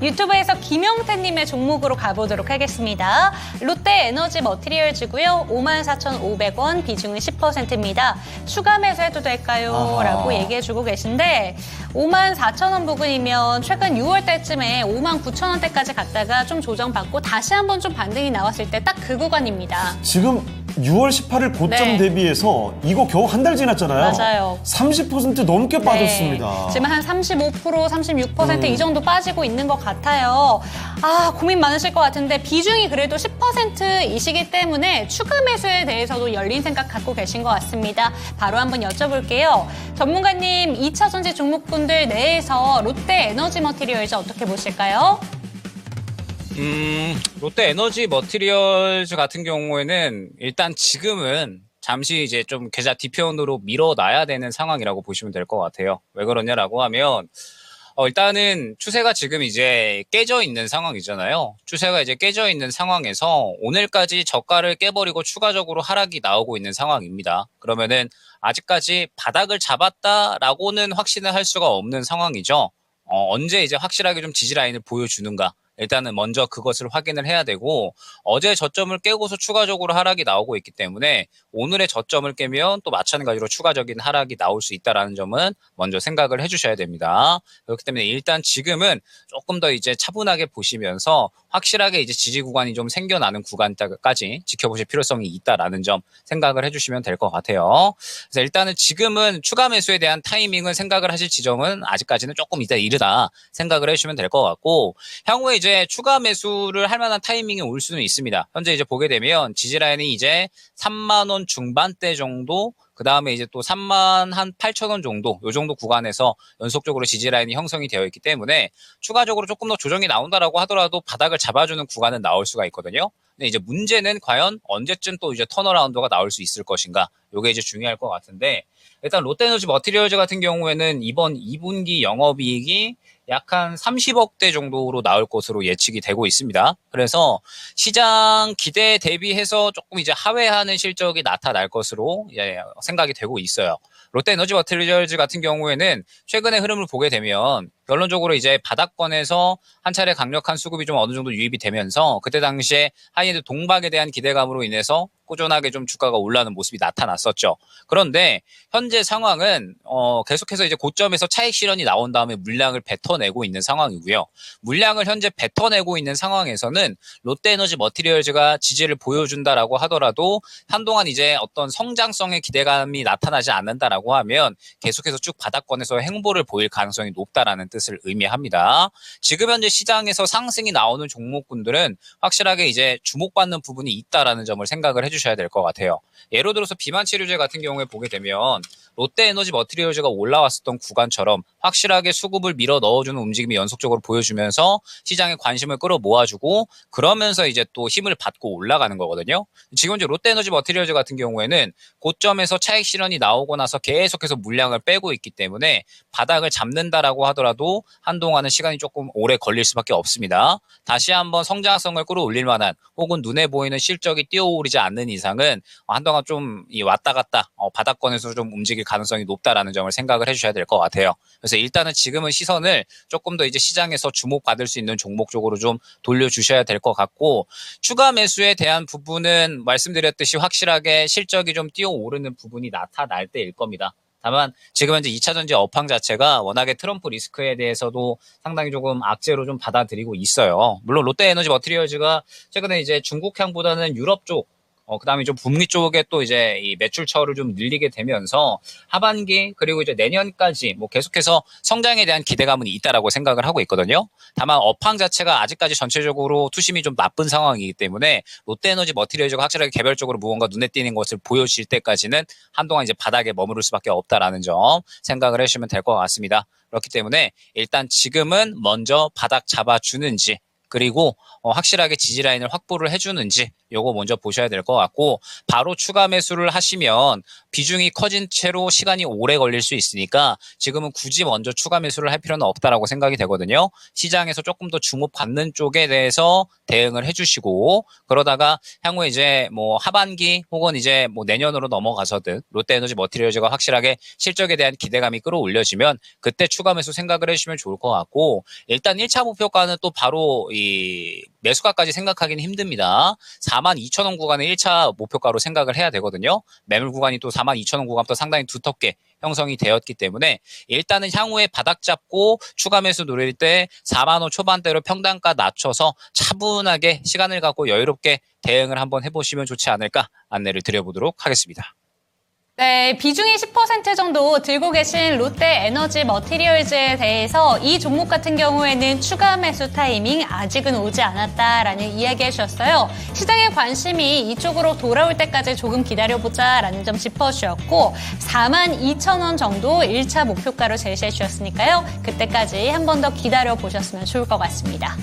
유튜브에서 김영태님의 종목으로 가보도록 하겠습니다. 롯데 에너지 머티리얼즈고요. 54,500원, 비중은 10%입니다. 추가 매수해도 될까요? 라고 얘기해주고 계신데 54,000원 부근이면 최근 6월 달쯤에 59,000원대까지 갔다가 좀 조정받고 다시 한번 좀 반등이 나왔을 때 딱 그 구간입니다. 지금 6월 18일 고점 네. 대비해서 이거 겨우 한 달 지났잖아요. 맞아요. 30% 넘게 빠졌습니다. 지금 한 35%, 36% 이 정도 빠지고 있는 것 같아요. 고민 많으실 것 같은데 비중이 그래도 10%이시기 때문에 추가 매수에 대해서도 열린 생각 갖고 계신 것 같습니다. 바로 한번 여쭤볼게요. 전문가님, 2차 전지 종목군들 내에서 롯데 에너지 머티리얼즈 어떻게 보실까요? 롯데 에너지 머티리얼즈 같은 경우에는 일단 지금은 잠시 이제 좀 계좌 뒤편으로 밀어놔야 되는 상황이라고 보시면 될 것 같아요. 왜 그러냐라고 하면 일단은 추세가 지금 이제 깨져 있는 상황이잖아요. 추세가 이제 깨져 있는 상황에서 오늘까지 저가를 깨버리고 추가적으로 하락이 나오고 있는 상황입니다. 그러면은 아직까지 바닥을 잡았다라고는 확신을 할 수가 없는 상황이죠. 언제 이제 확실하게 좀 지지 라인을 보여주는가. 일단은 먼저 그것을 확인을 해야 되고 어제 저점을 깨고서 추가적으로 하락이 나오고 있기 때문에 오늘의 저점을 깨면 또 마찬가지로 추가적인 하락이 나올 수 있다는 점은 먼저 생각을 해주셔야 됩니다. 그렇기 때문에 일단 지금은 조금 더 이제 차분하게 보시면서 확실하게 이제 지지 구간이 좀 생겨나는 구간까지 지켜보실 필요성이 있다라는 점 생각을 해주시면 될 것 같아요. 그래서 일단은 지금은 추가 매수에 대한 타이밍은 생각을 하실 지점은 아직까지는 조금 이따 이르다 생각을 해주시면 될 것 같고 향후에 이제 추가 매수를 할 만한 타이밍이 올 수는 있습니다. 현재 이제 보게 되면 지지 라인이 이제 3만 원 중반대 정도, 그 다음에 이제 또 3만 한 8천 원 정도, 요 정도 구간에서 연속적으로 지지 라인이 형성이 되어 있기 때문에 추가적으로 조금 더 조정이 나온다라고 하더라도 바닥을 잡아주는 구간은 나올 수가 있거든요. 근데 이제 문제는 과연 언제쯤 또 이제 턴어라운드가 나올 수 있을 것인가, 요게 이제 중요할 것 같은데 일단 롯데에너지 머티리얼즈 같은 경우에는 이번 2분기 영업이익이 약 한 30억대 정도로 나올 것으로 예측이 되고 있습니다. 그래서 시장 기대 대비해서 조금 이제 하회하는 실적이 나타날 것으로 생각이 되고 있어요. 롯데에너지 머티리얼즈 같은 경우에는 최근의 흐름을 보게 되면 결론적으로 이제 바닥권에서 한 차례 강력한 수급이 좀 어느 정도 유입이 되면서 그때 당시에 하이엔드 동박에 대한 기대감으로 인해서 꾸준하게 좀 주가가 올라가는 모습이 나타났었죠. 그런데 현재 상황은 계속해서 이제 고점에서 차익 실현이 나온 다음에 물량을 뱉어내고 있는 상황이고요. 물량을 현재 뱉어내고 있는 상황에서는 롯데에너지 머티리얼즈가 지지를 보여준다라고 하더라도 한동안 이제 어떤 성장성의 기대감이 나타나지 않는다라고 하면 계속해서 쭉 바닥권에서 행보를 보일 가능성이 높다라는 뜻을 의미합니다. 지금 현재 시장에서 상승이 나오는 종목군들은 확실하게 이제 주목받는 부분이 있다라는 점을 생각을 해주셔야 될 것 같아요. 예를 들어서 비만 치료제 같은 경우에 보게 되면 롯데에너지 머티리얼즈가 올라왔었던 구간처럼 확실하게 수급을 밀어 넣어주는 움직임이 연속적으로 보여주면서 시장의 관심을 끌어모아주고 그러면서 이제 또 힘을 받고 올라가는 거거든요. 지금 이제 롯데에너지 머티리얼즈 같은 경우에는 고점에서 차익 실현이 나오고 나서 계속해서 물량을 빼고 있기 때문에 바닥을 잡는다라고 하더라도 한동안은 시간이 조금 오래 걸릴 수밖에 없습니다. 다시 한번 성장성을 끌어올릴 만한 혹은 눈에 보이는 실적이 뛰어오르지 않는 이상은 한동안 좀 왔다 갔다 바닥권에서 좀 움직일 가능성이 높다라는 점을 생각을 해주셔야 될 것 같아요. 그래서 일단은 지금은 시선을 조금 더 이제 시장에서 주목받을 수 있는 종목 쪽으로 좀 돌려주셔야 될 것 같고 추가 매수에 대한 부분은 말씀드렸듯이 확실하게 실적이 좀 뛰어오르는 부분이 나타날 때일 겁니다. 다만 지금 현재 2차전지 업황 자체가 워낙에 트럼프 리스크에 대해서도 상당히 조금 악재로 좀 받아들이고 있어요. 물론 롯데에너지 머티리얼즈가 최근에 이제 중국향보다는 유럽 쪽 그다음에 좀 북미 쪽에 또 이제 이 매출처를 좀 늘리게 되면서 하반기 그리고 이제 내년까지 뭐 계속해서 성장에 대한 기대감은 있다라고 생각을 하고 있거든요. 다만 업황 자체가 아직까지 전체적으로 투심이 좀 나쁜 상황이기 때문에 롯데에너지 머티리얼즈가 확실하게 개별적으로 무언가 눈에 띄는 것을 보여줄 때까지는 한동안 이제 바닥에 머무를 수밖에 없다라는 점 생각을 해주시면 될 것 같습니다. 그렇기 때문에 일단 지금은 먼저 바닥 잡아주는지 그리고 확실하게 지지라인을 확보를 해주는지 요거 먼저 보셔야 될 것 같고, 바로 추가 매수를 하시면 비중이 커진 채로 시간이 오래 걸릴 수 있으니까 지금은 굳이 먼저 추가 매수를 할 필요는 없다라고 생각이 되거든요. 시장에서 조금 더 주목받는 쪽에 대해서 대응을 해주시고, 그러다가 향후에 이제 뭐 하반기 혹은 이제 뭐 내년으로 넘어가서든 롯데에너지 머티리얼즈가 확실하게 실적에 대한 기대감이 끌어올려지면 그때 추가 매수 생각을 해주시면 좋을 것 같고, 일단 1차 목표가는 또 바로 이 매수가까지 생각하기는 힘듭니다. 42,000원 구간을 1차 목표가로 생각을 해야 되거든요. 매물 구간이 또 42,000원 구간부터 상당히 두텁게 형성이 되었기 때문에 일단은 향후에 바닥 잡고 추가 매수 노릴 때 4만 원 초반대로 평단가 낮춰서 차분하게 시간을 갖고 여유롭게 대응을 한번 해보시면 좋지 않을까 안내를 드려보도록 하겠습니다. 네, 비중이 10% 정도 들고 계신 롯데 에너지 머티리얼즈에 대해서 이 종목 같은 경우에는 추가 매수 타이밍 아직은 오지 않았다라는 이야기 해주셨어요. 시장의 관심이 이쪽으로 돌아올 때까지 조금 기다려보자라는 점 짚어주셨고 42,000원 정도 1차 목표가로 제시해 주셨으니까요. 그때까지 한 번 더 기다려보셨으면 좋을 것 같습니다.